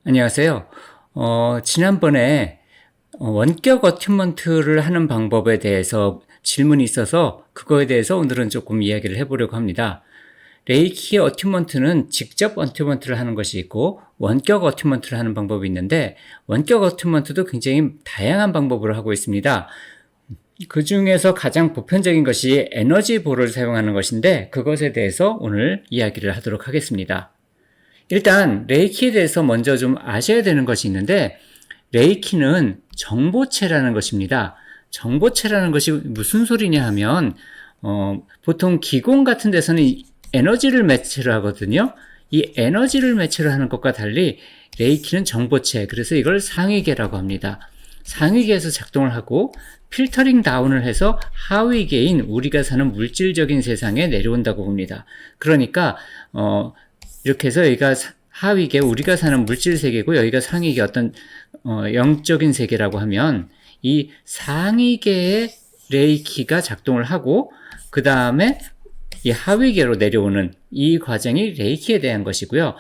안녕하세요. 지난번에 원격 어튜먼트를 하는 방법에 대해서 질문이 있어서 그거에 대해서 오늘은 조금 이야기를 해보려고 합니다. 레이키 어튜먼트는 직접 어튜먼트를 하는 것이 있고 원격 어튜먼트를 하는 방법이 있는데 원격 어튜먼트도 굉장히 다양한 방법으로 하고 있습니다. 그 중에서 가장 보편적인 것이 에너지볼을 사용하는 것인데 그것에 대해서 오늘 이야기를 하도록 하겠습니다. 일단 레이키에 대해서 먼저 좀 아셔야 되는 것이 있는데 레이키는 정보체라는 것입니다. 정보체라는 것이 무슨 소리냐 하면 보통 기공 같은 데서는 에너지를 매체로 하거든요. 이 에너지를 매체로 하는 것과 달리 레이키는 정보체, 그래서 이걸 상위계라고 합니다. 상위계에서 작동을 하고 필터링 다운을 해서 하위계인 우리가 사는 물질적인 세상에 내려온다고 봅니다. 그러니까 이렇게 해서 여기가 하위계 우리가 사는 물질 세계고 여기가 상위계 어떤 영적인 세계라고 하면 이 상위계의 레이키가 작동을 하고 그 다음에 이 하위계로 내려오는 이 과정이 레이키에 대한 것이고요.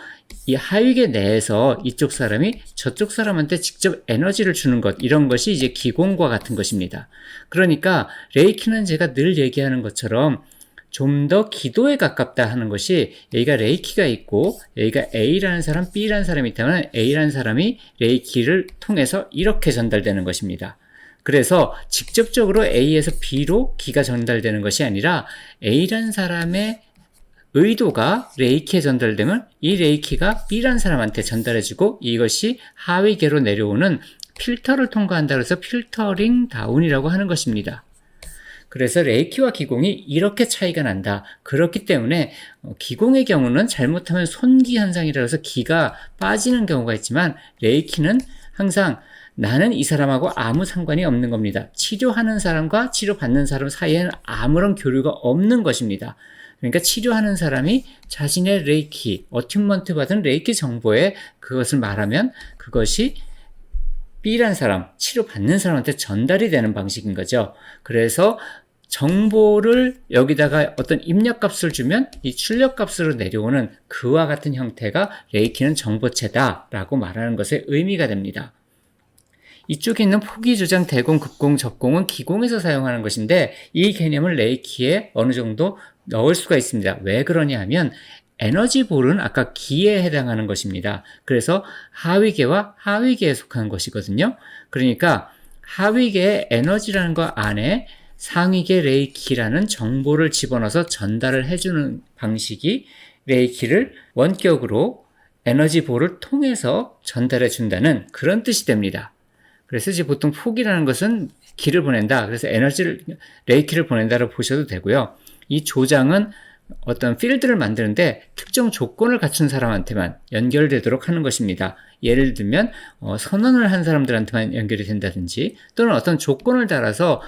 이 하위계 내에서 이쪽 사람이 저쪽 사람한테 직접 에너지를 주는 것, 이런 것이 이제 기공과 같은 것입니다. 그러니까 레이키는 제가 늘 얘기하는 것처럼 좀 더 기도에 가깝다 하는 것이 여기가 레이키가 있고 여기가 A라는 사람, B라는 사람이 있다면 A라는 사람이 레이키를 통해서 이렇게 전달되는 것입니다. 그래서 직접적으로 A에서 B로 기가 전달되는 것이 아니라 A라는 사람의 의도가 레이키에 전달되면 이 레이키가 B라는 사람한테 전달해주고 이것이 하위계로 내려오는 필터를 통과한다 그래서 필터링 다운이라고 하는 것입니다. 그래서 레이키와 기공이 이렇게 차이가 난다. 그렇기 때문에 기공의 경우는 잘못하면 손기 현상이라 해서 기가 빠지는 경우가 있지만 레이키는 항상 나는 이 사람하고 아무 상관이 없는 겁니다. 치료하는 사람과 치료받는 사람 사이에는 아무런 교류가 없는 것입니다. 그러니까 치료하는 사람이 자신의 레이키, 어튜먼트 받은 레이키 정보에 그것을 말하면 그것이 B라는 사람, 치료받는 사람한테 전달이 되는 방식인 거죠. 그래서 정보를 여기다가 어떤 입력값을 주면 이 출력값으로 내려오는 그와 같은 형태가 레이키는 정보체다 라고 말하는 것에 의미가 됩니다. 이쪽에 있는 포기조장, 대공, 급공, 적공은 기공에서 사용하는 것인데 이 개념을 레이키에 어느 정도 넣을 수가 있습니다. 왜 그러냐 하면 에너지볼은 아까 기에 해당하는 것입니다. 그래서 하위계와 하위계에 속한 것이거든요. 그러니까 하위계의 에너지라는 것 안에 상위계 레이키라는 정보를 집어넣어서 전달을 해주는 방식이 레이키를 원격으로 에너지볼을 통해서 전달해 준다는 그런 뜻이 됩니다. 그래서 이제 보통 폭이라는 것은 기를 보낸다. 그래서 레이키를 보낸다고 보셔도 되고요. 이 조장은 어떤 필드를 만드는데 특정 조건을 갖춘 사람한테만 연결되도록 하는 것입니다. 예를 들면 선언을 한 사람들한테만 연결이 된다든지 또는 어떤 조건을 따라서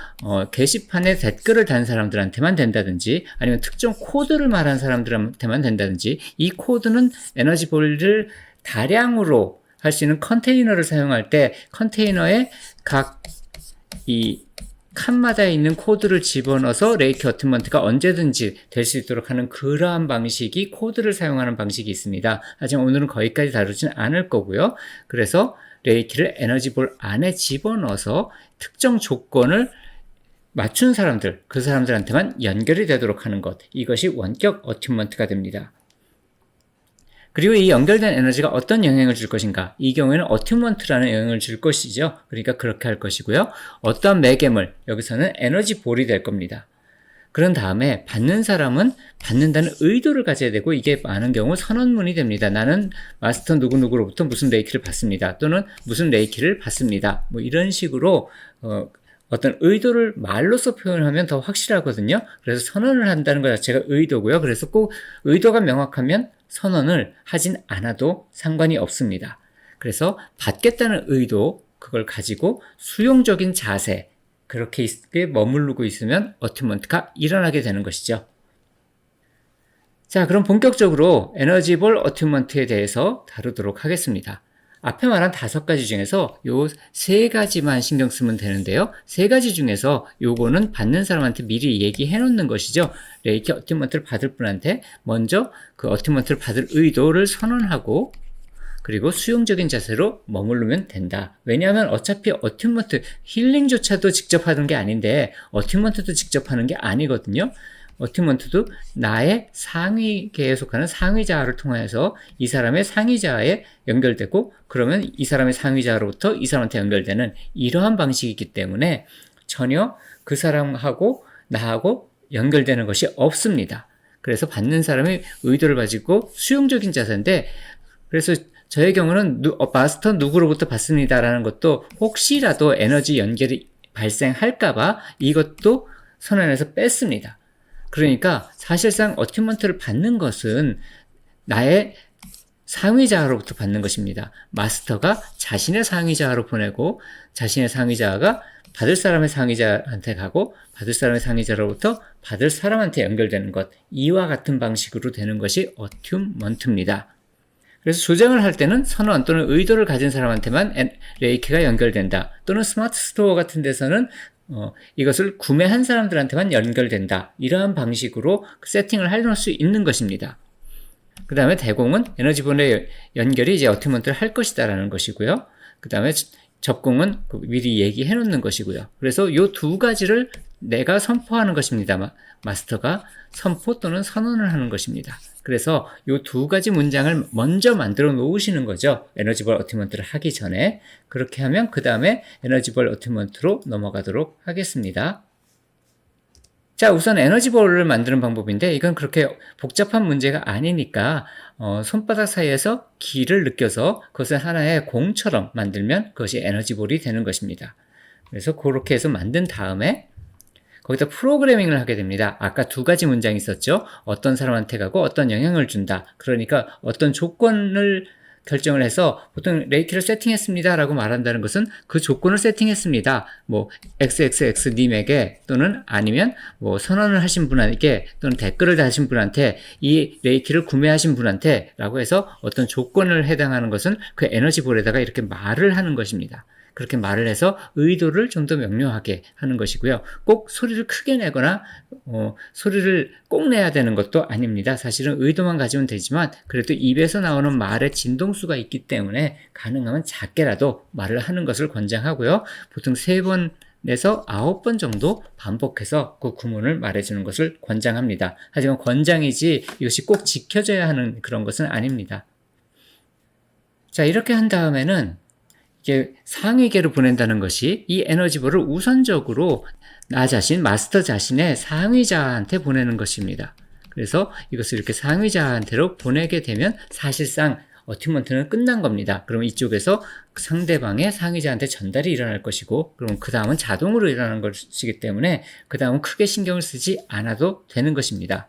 게시판에 댓글을 단 사람들한테만 된다든지 아니면 특정 코드를 말한 사람들한테만 된다든지 이 코드는 에너지볼을 다량으로 할 수 있는 컨테이너를 사용할 때 컨테이너에 각 이 칸마다 있는 코드를 집어넣어서 레이키 어튜먼트가 언제든지 될 수 있도록 하는 그러한 방식이 코드를 사용하는 방식이 있습니다. 하지만 오늘은 거기까지 다루진 않을 거고요. 그래서 레이키를 에너지볼 안에 집어넣어서 특정 조건을 맞춘 사람들, 그 사람들한테만 연결이 되도록 하는 것, 이것이 원격 어튜먼트가 됩니다. 그리고 이 연결된 에너지가 어떤 영향을 줄 것인가? 이 경우에는 어튜먼트라는 영향을 줄 것이죠. 그러니까 그렇게 할 것이고요. 어떠한 매개물, 여기서는 에너지볼이 될 겁니다. 그런 다음에 받는 사람은 받는다는 의도를 가져야 되고 이게 많은 경우 선언문이 됩니다. 나는 마스터 누구누구로부터 무슨 레이키를 받습니다. 또는 무슨 레이키를 받습니다. 뭐 이런 식으로 어떤 의도를 말로써 표현하면 더 확실하거든요. 그래서 선언을 한다는 것 자체가 의도고요. 그래서 꼭 의도가 명확하면 선언을 하진 않아도 상관이 없습니다. 그래서 받겠다는 의도, 그걸 가지고 수용적인 자세, 그렇게 머무르고 있으면 어튜먼트가 일어나게 되는 것이죠. 자, 그럼 본격적으로 에너지볼 어튜먼트에 대해서 다루도록 하겠습니다. 앞에 말한 5가지 중에서 요 3가지만 신경 쓰면 되는데요. 3가지 중에서 요거는 받는 사람한테 미리 얘기해 놓는 것이죠. 레이키 어튜먼트를 받을 분한테 먼저 그 어튜먼트를 받을 의도를 선언하고 그리고 수용적인 자세로 머무르면 된다. 왜냐하면 어차피 어튜먼트, 힐링조차도 직접 하는 게 아닌데 어튜먼트도 직접 하는 게 아니거든요. 어튜먼트도 나의 상위계에 속하는 상위자아를 통해서 이 사람의 상위자아에 연결되고, 그러면 이 사람의 상위자아로부터 이 사람한테 연결되는 이러한 방식이기 때문에 전혀 그 사람하고 나하고 연결되는 것이 없습니다. 그래서 받는 사람의 의도를 가지고 수용적인 자세인데, 그래서 저의 경우는 마스터 누구로부터 받습니다라는 것도 혹시라도 에너지 연결이 발생할까봐 이것도 선언에서 뺐습니다. 그러니까 사실상 어튜먼트를 받는 것은 나의 상위자아로부터 받는 것입니다. 마스터가 자신의 상위자아로 보내고, 자신의 상위자아가 받을 사람의 상위자한테 가고, 받을 사람의 상위자로부터 받을 사람한테 연결되는 것, 이와 같은 방식으로 되는 것이 어튜먼트입니다. 그래서 조정을 할 때는 선언 또는 의도를 가진 사람한테만 레이키가 연결된다. 또는 스마트 스토어 같은 데서는 이것을 구매한 사람들한테만 연결된다. 이러한 방식으로 세팅을 해놓을 수 있는 것입니다. 그 다음에 대공은 에너지본의 연결이 이제 어튜먼트를 할 것이다라는 것이고요. 그 다음에 접공은 미리 얘기해 놓는 것이고요. 그래서 이 두 가지를 내가 선포하는 것입니다. 마스터가 선포 또는 선언을 하는 것입니다. 그래서 이 두 가지 문장을 먼저 만들어 놓으시는 거죠. 에너지볼 어튜먼트를 하기 전에. 그렇게 하면 그 다음에 에너지볼 어튜먼트로 넘어가도록 하겠습니다. 자, 우선 에너지볼을 만드는 방법인데, 이건 그렇게 복잡한 문제가 아니니까 손바닥 사이에서 기를 느껴서 그것을 하나의 공처럼 만들면 그것이 에너지볼이 되는 것입니다. 그래서 그렇게 해서 만든 다음에 거기다 프로그래밍을 하게 됩니다. 아까 두 가지 문장이 있었죠. 어떤 사람한테 가고 어떤 영향을 준다. 그러니까 어떤 조건을 결정을 해서, 보통 레이키를 세팅했습니다 라고 말한다는 것은 그 조건을 세팅했습니다. 뭐 XXX님에게, 또는 아니면 뭐 선언을 하신 분에게, 또는 댓글을 다신 분한테, 이 레이키를 구매하신 분한테 라고 해서 어떤 조건을 해당하는 것은 그 에너지볼에다가 이렇게 말을 하는 것입니다. 그렇게 말을 해서 의도를 좀 더 명료하게 하는 것이고요. 꼭 소리를 크게 내거나 소리를 꼭 내야 되는 것도 아닙니다. 사실은 의도만 가지면 되지만, 그래도 입에서 나오는 말의 진동수가 있기 때문에 가능하면 작게라도 말을 하는 것을 권장하고요. 보통 3번에서 9번 정도 반복해서 그 구문을 말해주는 것을 권장합니다. 하지만 권장이지 이것이 꼭 지켜져야 하는 그런 것은 아닙니다. 자, 이렇게 한 다음에는 이게 상위계로 보낸다는 것이 이 에너지볼을 우선적으로 나 자신, 마스터 자신의 상위자한테 보내는 것입니다. 그래서 이것을 이렇게 상위자한테로 보내게 되면 사실상 어튜먼트는 끝난 겁니다. 그럼 이쪽에서 상대방의 상위자한테 전달이 일어날 것이고, 그럼 그 다음은 자동으로 일어나는 것이기 때문에 그 다음은 크게 신경을 쓰지 않아도 되는 것입니다.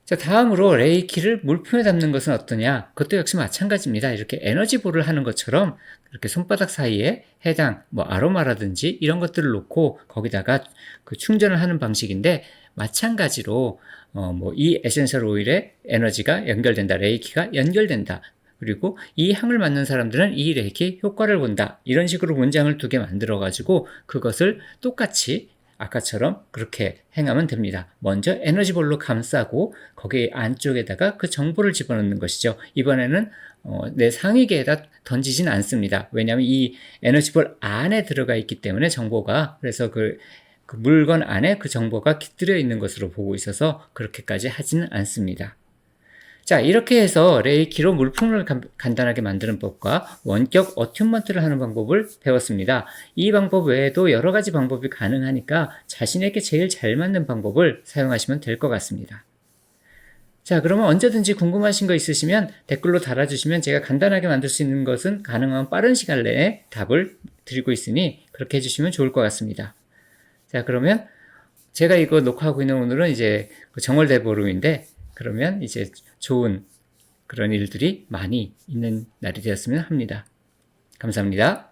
자, 다음으로 레이키를 물품에 담는 것은 어떠냐? 그것도 역시 마찬가지입니다. 이렇게 에너지볼을 하는 것처럼 이렇게 손바닥 사이에 해당 아로마라든지 이런 것들을 놓고 거기다가 그 충전을 하는 방식인데, 마찬가지로 이 에센셜 오일에 에너지가 연결된다, 레이키가 연결된다. 그리고 이 향을 맡는 사람들은 이 레이키 효과를 본다. 이런 식으로 문장을 2개 만들어 가지고 그것을 똑같이 아까처럼 그렇게 행하면 됩니다. 먼저 에너지볼로 감싸고 거기 안쪽에다가 그 정보를 집어넣는 것이죠. 이번에는 내 상위계에다 던지진 않습니다. 왜냐하면 이 에너지볼 안에 들어가 있기 때문에 정보가, 그래서 그 물건 안에 그 정보가 깃들여 있는 것으로 보고 있어서 그렇게까지 하지는 않습니다. 자, 이렇게 해서 레이키로 물품을 간단하게 만드는 법과 원격 어튜먼트를 하는 방법을 배웠습니다. 이 방법 외에도 여러 가지 방법이 가능하니까 자신에게 제일 잘 맞는 방법을 사용하시면 될 것 같습니다. 자, 그러면 언제든지 궁금하신 거 있으시면 댓글로 달아주시면 제가 간단하게 만들 수 있는 것은 가능한 빠른 시간 내에 답을 드리고 있으니 그렇게 해주시면 좋을 것 같습니다. 자, 그러면 제가 이거 녹화하고 있는 오늘은 이제 정월대보름인데, 그러면 이제 좋은 그런 일들이 많이 있는 날이 되었으면 합니다. 감사합니다.